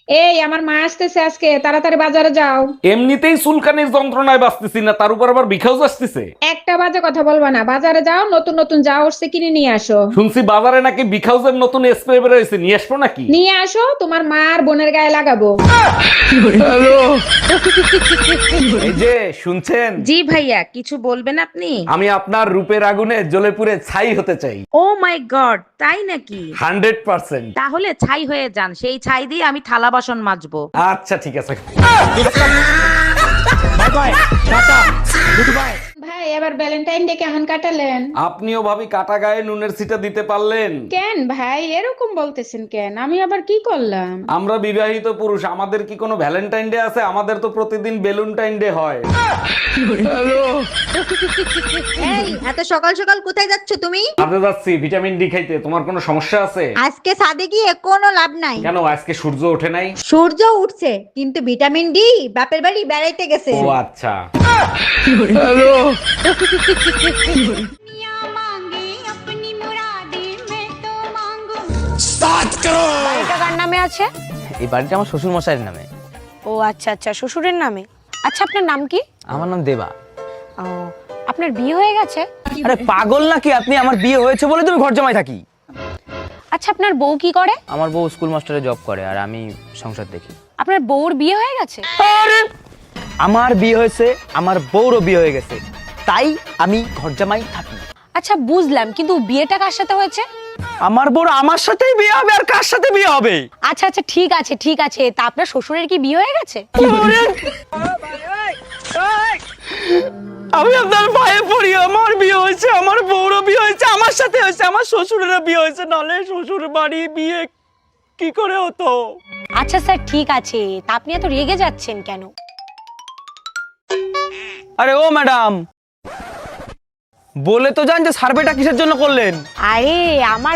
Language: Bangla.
এই আমার মা আসতেছে আজকে, তাড়াতাড়ি বাজারে যাও। এমনিতেই চুলকানির যন্ত্রণায় বাঁচতেছি না, তার উপর আবার বিখাউজ আসতেছে। একটা বাজে কথা বলবা না, বাজারে যাও, নতুন নতুন যা উঠছে কিনে নিয়ে আসো। শুনছি বাজারে নাকি বিখাউজের নতুন স্প্রে বেরোয়েছে, নিয়ে আসবো নাকি? নিয়ে আসো, তোমার মা আর বোনের গায়ে লাগাবো। এই যে শুনছেন, জি ভাইয়া, কিছু বলবেন আপনি? আমি আপনার রূপের আগুনে জ্বলে পুড়ে ছাই হতে চাই। ও মাই গড, তাই নাকি? 100%। তাহলে ছাই হয়ে যান, সেই ছাই দিয়ে আমি থালা বাসন মাজবো। আচ্ছা ঠিক আছে। ভাই, এবার ভ্যালেন্টাইন ডে কেমন কাটালেন? আপনিও ভাবি কাটা গায়ে নুনের ছিটা দিতে পারলেন? কেন ভাই এরকম বলতেছেন কেন? আমি আবার কি করলাম? আমরা বিবাহিত পুরুষ, আমাদের কি কোনো ভ্যালেন্টাইন ডে আছে? আমাদের তো প্রতিদিন বেলুনটাইন ডে হয়। এই এত সকাল সকাল কোথায় যাচ্ছ তুমি? কাজে যাচ্ছি ভিটামিন ডি খাইতে। তোমার কোনো সমস্যা আছে? আজকে সাদে গিয়ে কোনো লাভ নাই। কেন, আজকে সূর্য ওঠে নাই? সূর্য উঠছে কিন্তু ভিটামিন ডি বাপের বাড়ি বেড়াইতে গেছে। ও আচ্ছা। বাড়িটা কার নামে আছে? এই বাড়িটা আমার শ্বশুর মশাইয়ের নামে। ও আচ্ছা আচ্ছা, শ্বশুরের নামে। আচ্ছা, আপনার নাম কি? আমার নাম দেবা। ও, আপনার বিয়ে হয়ে গেছে? আরে পাগল নাকি আপনি? আমার বিয়ে হয়েছে বলে তুমি ঘর জামাই থাকি। আচ্ছা, আপনার বউ কি করে? আমার বউ স্কুল মাস্টারে জব করে আর আমি সংসার দেখি। আপনার বউর বিয়ে হয়ে গেছে? আরে আমার বিয়ে হয়েছে, আমার বউরও বিয়ে হয়ে গেছে, তাই আমি ঘর জামাই থাকি। আচ্ছা বুঝলাম, কিন্তু বিয়েটা কার সাথে হয়েছে? আমার বউর আমার সাথেই বিয়ে হবে, আর কার সাথে বিয়ে হবে? আচ্ছা আচ্ছা, ঠিক আছে ঠিক আছে, তা আপনার শ্বশুরের কি বিয়ে হয়ে গেছে? আমি আপনার ভয়ে পড়ি, আমার বিয়ে হয়েছে, আমার বউরও বিয়ে হয়েছে, আমার সাথে হয়েছে, আমার শ্বশুরেরও বিয়ে হয়েছে, নালে শ্বশুর বাড়ি বিয়ে কি করে হতো? আচ্ছা স্যার, ঠিক আছে, তা আপনি এত রেগে যাচ্ছেন কেন? আরে ও ম্যাডাম, বলে তো যান যে সার্ভেটা কিসের জন্য করলেন? আরে আমার